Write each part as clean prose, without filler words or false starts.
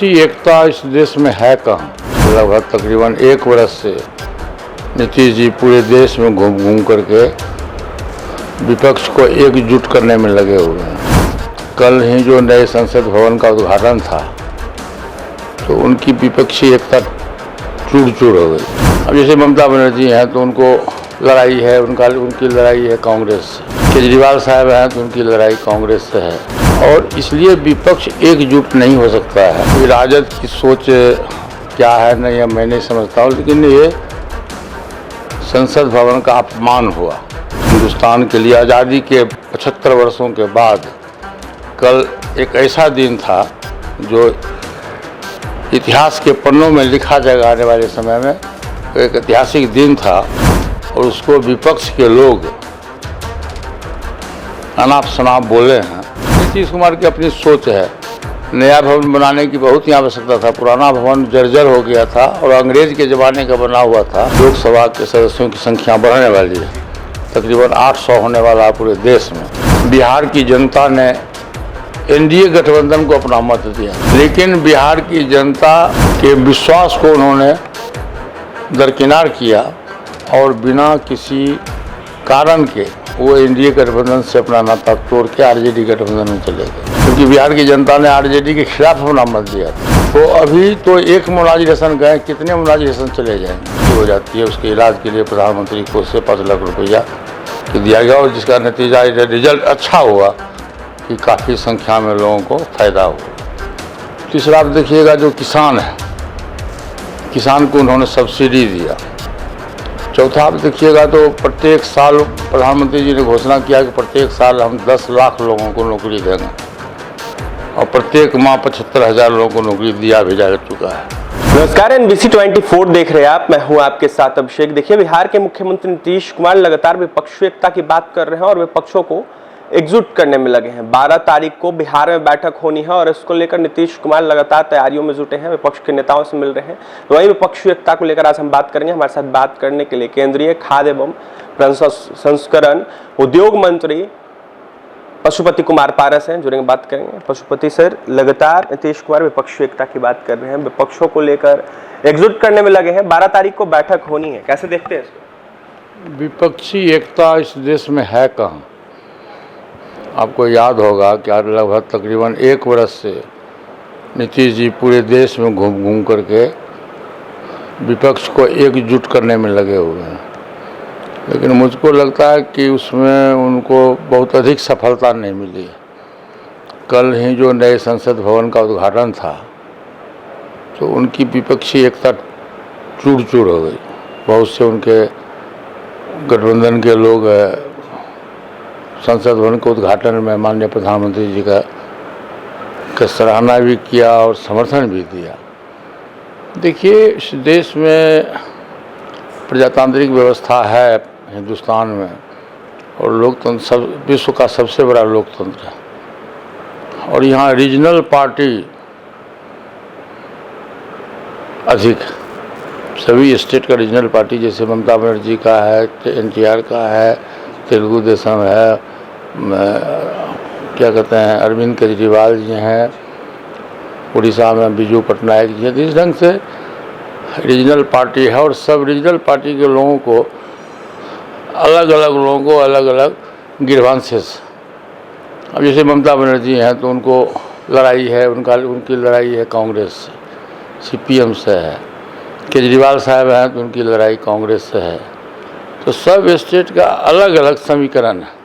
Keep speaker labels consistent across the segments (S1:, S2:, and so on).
S1: विपक्षी एकता इस देश में है कहाँ। लगभग तकरीबन 1 वर्ष से नीतीश जी पूरे देश में घूम घूम करके विपक्ष को एकजुट करने में लगे हुए हैं। कल ही जो नए संसद भवन का उद्घाटन था तो उनकी विपक्षी एकता चूर-चूर हो गई। अब जैसे ममता बनर्जी हैं तो उनको लड़ाई है, उनकी लड़ाई है कांग्रेस से। केजरीवाल साहब हैं तो उनकी लड़ाई कांग्रेस से है और इसलिए विपक्ष एकजुट नहीं हो सकता है। राजद की सोच क्या है न यह मैं नहीं समझता हूँ, लेकिन ये संसद भवन का अपमान हुआ। हिंदुस्तान के लिए आज़ादी के 75 वर्षों के बाद कल एक ऐसा दिन था जो इतिहास के पन्नों में लिखा जाएगा आने वाले समय में। एक ऐतिहासिक दिन था और उसको विपक्ष के लोग अनाप शनाप बोले हैं। नीतीश कुमार की अपनी सोच है, नया भवन बनाने की बहुत ही आवश्यकता था। पुराना भवन जर्जर हो गया था और अंग्रेज के ज़माने का बना हुआ था। लोकसभा के सदस्यों की संख्या बढ़ने वाली है, तकरीबन 800 होने वाला है पूरे देश में। बिहार की जनता ने एनडीए गठबंधन को अपना मत दिया, लेकिन बिहार की जनता के विश्वास को उन्होंने दरकिनार किया और बिना किसी कारण के वो एनडीए गठबंधन से अपना नाता तोड़ के आरजेडी गठबंधन में चले गए, क्योंकि बिहार की जनता ने आरजेडी के खिलाफ अपना मत दिया था। तो अभी तो एक मुनाजिरेशन गए, कितने मुनाजिरेशन चले जाएंगे हो जाती है। उसके इलाज के लिए प्रधानमंत्री को से 5 लाख रुपया दिया गया और जिसका नतीजा रिजल्ट अच्छा हुआ कि काफ़ी संख्या में लोगों को फायदा हुआ। तीसरा आप देखिएगा जो किसान है, किसान को उन्होंने सब्सिडी दिया। चौथा आप देखिएगा तो प्रत्येक साल प्रधानमंत्री जी ने घोषणा किया कि प्रत्येक साल हम 10 लाख लोगों को नौकरी देंगे और प्रत्येक माह 75,000 लोगों को नौकरी दिया भी जा चुका है।
S2: नमस्कार, NBC 24 देख रहे हैं आप, मैं हूं आपके साथ अभिषेक। देखिए, बिहार के मुख्यमंत्री नीतीश कुमार लगातार विपक्षी एकता की बात कर रहे हैं और विपक्षों को एकजुट करने में लगे हैं। 12 तारीख को बिहार में बैठक होनी है और इसको लेकर नीतीश कुमार लगातार तैयारियों में जुटे हैं, विपक्ष के नेताओं से मिल रहे हैं। तो वही विपक्षी एकता को लेकर आज हम बात करेंगे। हमारे साथ बात करने के लिए केंद्रीय खाद्य एवं प्रसंस्करण उद्योग मंत्री पशुपति कुमार पारस हैं, जुड़ेंगे, बात करेंगे। पशुपति सर, लगातार नीतीश कुमार विपक्षी एकता की बात कर रहे हैं, विपक्षों को लेकर एकजुट करने में लगे हैं। 12 तारीख को बैठक होनी है, कैसे देखते हैं इसको?
S1: विपक्षी एकता इस देश में है कहाँ। आपको याद होगा कि लगभग तकरीबन 1 वर्ष से नीतीश जी पूरे देश में घूम घूम करके विपक्ष को एकजुट करने में लगे हुए हैं, लेकिन मुझको लगता है कि उसमें उनको बहुत अधिक सफलता नहीं मिली है। कल ही जो नए संसद भवन का उद्घाटन था तो उनकी विपक्षी एकता चूर-चूर हो गई। बहुत से उनके गठबंधन के लोग संसद भवन के उद्घाटन में माननीय प्रधानमंत्री जी का सराहना भी किया और समर्थन भी दिया। देखिए, इस देश में प्रजातांत्रिक व्यवस्था है हिंदुस्तान में और लोकतंत्र सब विश्व का सबसे बड़ा लोकतंत्र है और यहाँ रीजनल पार्टी अधिक, सभी स्टेट का रीजनल पार्टी, जैसे ममता बनर्जी का है, NTR का है, तेलुगु देशम है, क्या कहते हैं अरविंद केजरीवाल जी हैं, उड़ीसा में बिजू पटनायक जी हैं। इस ढंग से रीजनल पार्टी है और सब रीजनल पार्टी के लोगों को अलग अलग गिरवांशेस। अब जैसे ममता बनर्जी हैं तो उनको लड़ाई है, उनकी लड़ाई है कांग्रेस से, CPM से है। केजरीवाल साहब हैं तो उनकी लड़ाई कांग्रेस से है। तो सब स्टेट का अलग अलग समीकरण है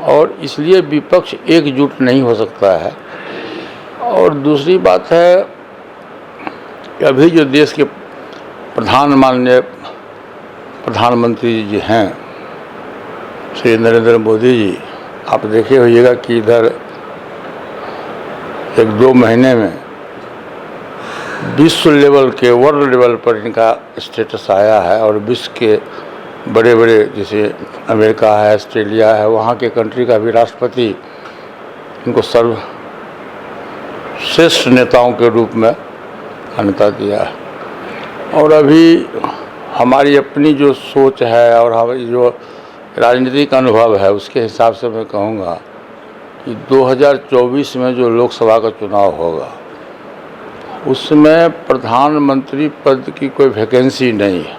S1: और इसलिए विपक्ष एकजुट नहीं हो सकता है। और दूसरी बात है कि अभी जो देश के माननीय प्रधानमंत्री जी हैं श्री नरेंद्र मोदी जी, आप देखे होइएगा कि इधर 1-2 महीने में विश्व लेवल के, वर्ल्ड लेवल पर इनका स्टेटस आया है और विश्व के बड़े बड़े जैसे अमेरिका है, ऑस्ट्रेलिया है, वहाँ के कंट्री का भी राष्ट्रपति इनको सर्वश्रेष्ठ नेताओं के रूप में मान्यता दिया है। और अभी हमारी अपनी जो सोच है और हमारी जो राजनीतिक अनुभव है उसके हिसाब से मैं कहूँगा कि 2024 में जो लोकसभा का चुनाव होगा उसमें प्रधानमंत्री पद की कोई वैकेंसी नहीं है।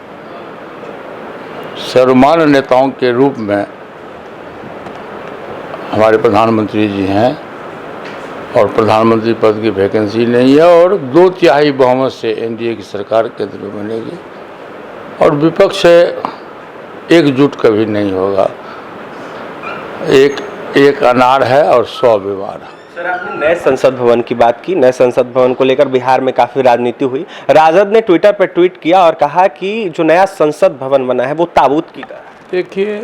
S1: सर्वमान्य नेताओं के रूप में हमारे प्रधानमंत्री जी हैं और प्रधानमंत्री पद की वैकेंसी नहीं है और 2/3 बहुमत से एनडीए की सरकार केंद्र में बनेगी और विपक्ष एकजुट कभी नहीं होगा। एक अनार है और 100 बीमार है।
S2: सर, आपने नए संसद भवन की बात की। नए संसद भवन को लेकर बिहार में काफी राजनीति हुई। राजद ने ट्विटर पर ट्वीट किया और कहा कि जो नया संसद भवन बना है वो ताबूत की तरह।
S1: देखिए,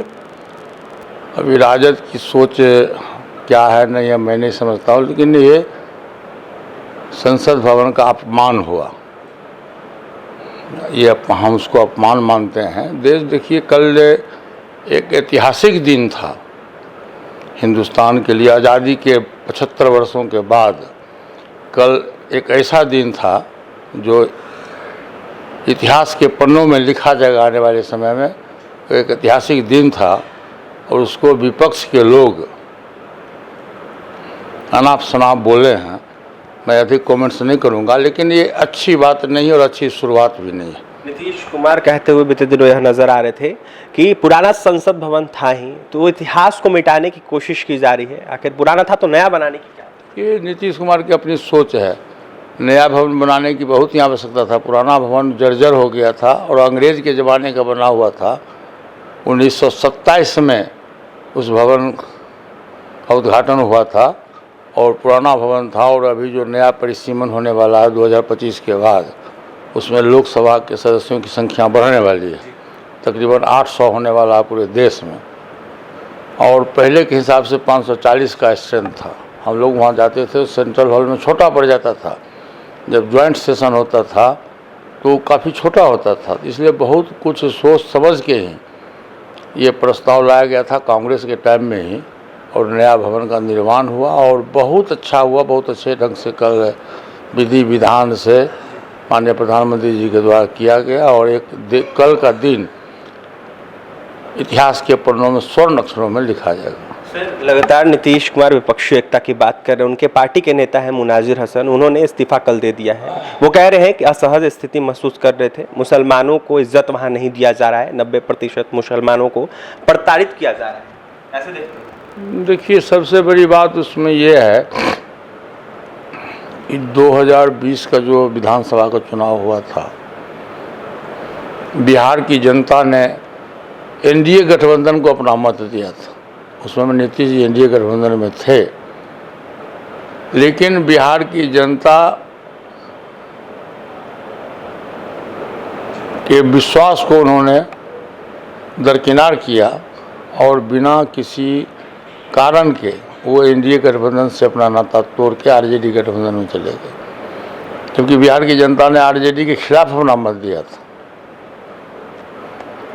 S1: अभी राजद की सोच क्या है नहीं है मैं नहीं समझता हूँ, लेकिन ये संसद भवन का अपमान हुआ, ये हम उसको अपमान मानते हैं। देश देखिए, कल एक ऐतिहासिक दिन था हिंदुस्तान के लिए। आज़ादी के 75 वर्षों के बाद कल एक ऐसा दिन था जो इतिहास के पन्नों में लिखा जाएगा आने वाले समय में। एक ऐतिहासिक दिन था और उसको विपक्ष के लोग अनाप शनाप बोले हैं। मैं अधिक कमेंट्स नहीं करूंगा, लेकिन ये अच्छी बात नहीं और अच्छी शुरुआत भी नहीं है।
S2: नीतीश कुमार कहते हुए बीते दिनों यह नजर आ रहे थे कि पुराना संसद भवन था ही तो इतिहास को मिटाने की कोशिश की जा रही है। आखिर पुराना था तो नया बनाने की क्या?
S1: ये नीतीश कुमार की अपनी सोच है। नया भवन बनाने की बहुत ही आवश्यकता था। पुराना भवन जर्जर हो गया था और अंग्रेज के ज़माने का बना हुआ था। 1927 में उस भवन का उद्घाटन हुआ था और पुराना भवन था और अभी जो नया परिसीमन होने वाला है 2025 के बाद, उसमें लोकसभा के सदस्यों की संख्या बढ़ने वाली है। तकरीबन 800 होने वाला है पूरे देश में और पहले के हिसाब से 540 का स्ट्रेंथ था। हम लोग वहाँ जाते थे, सेंट्रल हॉल में छोटा पड़ जाता था। जब ज्वाइंट सेशन होता था तो काफ़ी छोटा होता था, इसलिए बहुत कुछ सोच समझ के ही ये प्रस्ताव लाया गया था कांग्रेस के टाइम में ही और नया भवन का निर्माण हुआ और बहुत अच्छा हुआ। बहुत अच्छे ढंग से कल विधि विधान से माननीय प्रधानमंत्री जी के द्वारा किया गया और कल का दिन इतिहास के पन्नों में स्वर्ण अक्षरों में लिखा जाएगा।
S2: सर, लगातार नीतीश कुमार विपक्षी एकता की बात कर रहे हैं। उनके पार्टी के नेता हैं मुनाजिर हसन, उन्होंने इस्तीफा कल दे दिया है। वो कह रहे हैं कि असहज स्थिति महसूस कर रहे थे। मुसलमानों को इज्जत वहां नहीं दिया जा रहा है। 90% मुसलमानों को प्रताड़ित किया जा रहा है। ऐसे
S1: देखिए, सबसे बड़ी बात उसमें यह है कि 2020 का जो विधानसभा का चुनाव हुआ था, बिहार की जनता ने एनडीए गठबंधन को अपना मत दिया था। उसमें नीतीश जी एनडीए गठबंधन में थे, लेकिन बिहार की जनता के विश्वास को उन्होंने दरकिनार किया और बिना किसी कारण के वो एनडीए गठबंधन से अपना नाता तोड़ के आरजेडी गठबंधन में चले गए, क्योंकि बिहार की जनता ने आरजेडी के खिलाफ अपना मत दिया था।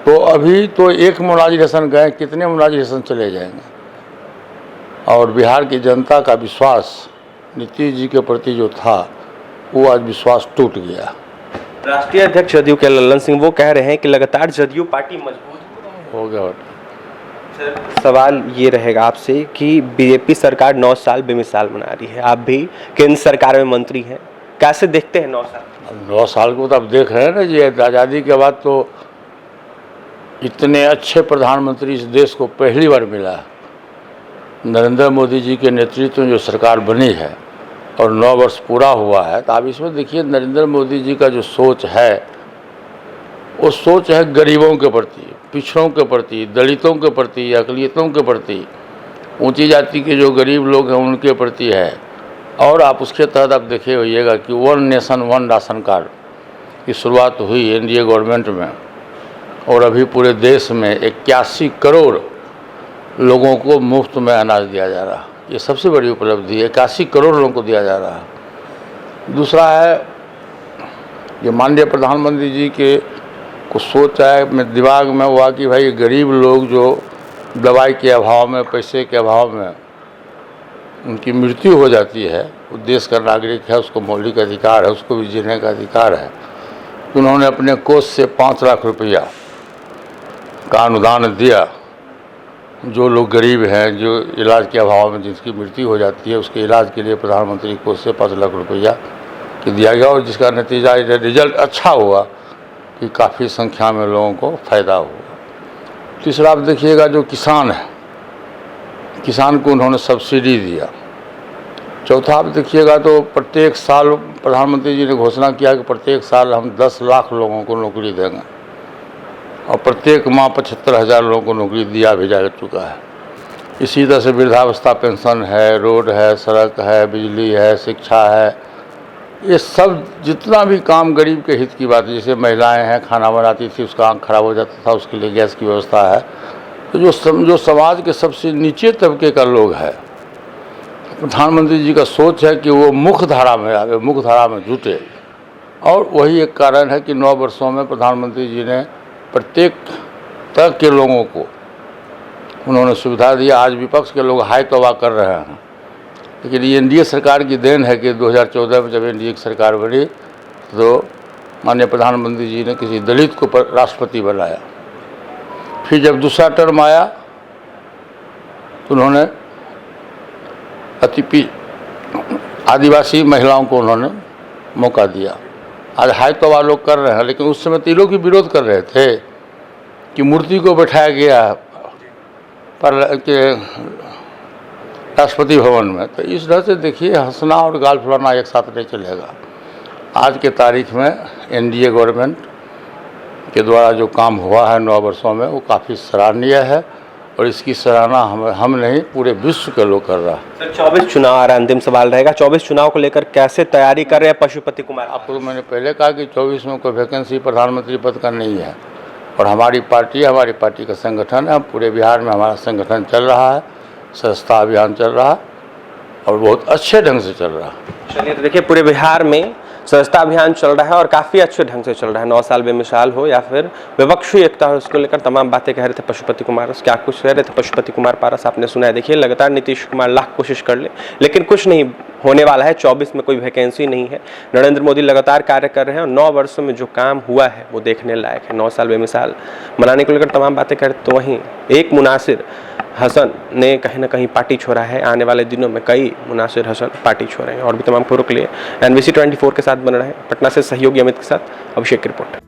S1: तो अभी तो एक मुनाजिर हसन गए, कितने मुनाजिर हसन चले जाएंगे। और बिहार की जनता का विश्वास नीतीश जी के प्रति जो था वो आज विश्वास टूट गया।
S2: राष्ट्रीय अध्यक्ष जदयू के लल्लन सिंह वो कह रहे हैं कि लगातार जदयू पार्टी मजबूत
S1: हो गया।
S2: सर, सवाल ये रहेगा आपसे कि बीजेपी सरकार 9 साल बेमिसाल बना रही है। आप भी केंद्र सरकार में मंत्री हैं, कैसे देखते हैं 9 साल?
S1: 9 साल को तो आप देख रहे हैं ना जी। आज़ादी के बाद तो इतने अच्छे प्रधानमंत्री इस देश को पहली बार मिला है। नरेंद्र मोदी जी के नेतृत्व में जो सरकार बनी है और 9 वर्ष पूरा हुआ है, तो आप इसमें देखिए नरेंद्र मोदी जी का जो सोच है वो सोच है गरीबों के प्रति, पिछड़ों के प्रति, दलितों के प्रति, अक़लियतों के प्रति, ऊंची जाति के जो गरीब लोग हैं उनके प्रति है। और आप उसके तहत आप देखे होइएगा कि 1 नेशन 1 राशन कार्ड की शुरुआत हुई एनडीए गवर्नमेंट में और अभी पूरे देश में 81 करोड़ लोगों को मुफ्त में अनाज दिया जा रहा है। ये सबसे बड़ी उपलब्धि है, 81 करोड़ लोगों को दिया जा रहा है। दूसरा है ये माननीय प्रधानमंत्री जी के को सोच है मेरे दिमाग में हुआ कि भाई गरीब लोग जो दवाई के अभाव में, पैसे के अभाव में उनकी मृत्यु हो जाती है, वो देश का नागरिक है, उसको मौलिक अधिकार है, उसको भी जीने का अधिकार है। तो उन्होंने अपने कोष से 5 लाख रुपया का अनुदान दिया। जो लोग गरीब हैं, जो इलाज के अभाव में जिसकी मृत्यु हो जाती है, उसके इलाज के लिए प्रधानमंत्री कोष से 5 लाख रुपया कि दिया गया और जिसका नतीजा रिजल्ट अच्छा हुआ कि काफ़ी संख्या में लोगों को फ़ायदा हुआ। तीसरा आप देखिएगा जो किसान है, किसान को उन्होंने सब्सिडी दिया। चौथा आप देखिएगा तो प्रत्येक साल प्रधानमंत्री जी ने घोषणा किया कि प्रत्येक साल हम 10 लाख लोगों को नौकरी देंगे और प्रत्येक माह 75,000 लोगों को नौकरी दिया भी जा चुका है। इसी तरह से वृद्धावस्था पेंशन है, रोड है, सड़क है, बिजली है, शिक्षा है, ये सब जितना भी काम गरीब के हित की बात है। जैसे महिलाएं हैं, खाना बनाती थी, उसका आँख खराब हो जाता था, उसके लिए गैस की व्यवस्था है। तो जो समाज के सबसे नीचे तबके का लोग है, प्रधानमंत्री जी का सोच है कि वो मुख्य धारा में आवे, मुख्य धारा में जुटे। और वही एक कारण है कि 9 वर्षों में प्रधानमंत्री जी ने प्रत्येक तरह के लोगों को उन्होंने सुविधा दिया। आज विपक्ष के लोग हाय तौबा कर रहे हैं, लेकिन ये एनडीए सरकार की देन है कि 2014 में जब एनडीए की सरकार बनी तो माननीय प्रधानमंत्री जी ने किसी दलित को राष्ट्रपति बनाया। फिर जब दूसरा टर्म आया तो उन्होंने आदिवासी महिलाओं को उन्होंने मौका दिया। आज हाय तौबा लोग कर रहे हैं, लेकिन उस समय तो लोग ही विरोध कर रहे थे कि मूर्ति को बैठाया गया पर राष्ट्रपति भवन में। तो इस तरह से देखिए, हंसना और गाल फुलाना एक साथ नहीं चलेगा। आज के तारीख में एनडीए गवर्नमेंट के द्वारा जो काम हुआ है 9 वर्षों में, वो काफ़ी सराहनीय है और इसकी सराहना हम नहीं पूरे विश्व के लोग कर रहा है।
S2: सर 24 चुनाव आ रहा है, अंतिम सवाल रहेगा, 24 चुनाव को लेकर कैसे तैयारी कर रहे हैं पशुपति कुमार?
S1: आपको मैंने पहले कहा कि 24 में कोई वैकेंसी प्रधानमंत्री पद का नहीं है और हमारी पार्टी का संगठन है। पूरे बिहार में हमारा संगठन चल रहा है, सदस्यता अभियान चल रहा है और बहुत अच्छे ढंग से चल रहा है।
S2: चलिए, तो देखिए पूरे बिहार में सदस्यता अभियान चल रहा है और काफ़ी अच्छे ढंग से चल रहा है। 9 साल बेमिसाल हो या फिर विपक्षी एकता हो, उसको लेकर तमाम बातें कह रहे थे पशुपति कुमार। क्या कुछ कह रहे थे पशुपति कुमार पारस, आपने सुना है। देखिए, लगातार नीतीश कुमार लाख कोशिश कर ले, लेकिन कुछ नहीं होने वाला है। 24 में कोई वैकेंसी नहीं है। नरेंद्र मोदी लगातार कार्य कर रहे हैं और 9 वर्षों में जो काम हुआ है वो देखने लायक है। 9 साल बेमिसाल मनाने को लेकर तमाम बातें कर रहे। तो वहीं एक मुनासिर हसन ने कहीं ना कहीं पार्टी छोड़ा है। आने वाले दिनों में कई मुनासिर हसन पार्टी छोड़ेंगे। और भी तमाम खबरों के लिए NBC 24 के साथ बन रहे हैं। पटना से सहयोगी अमित के साथ अभिषेक की रिपोर्ट।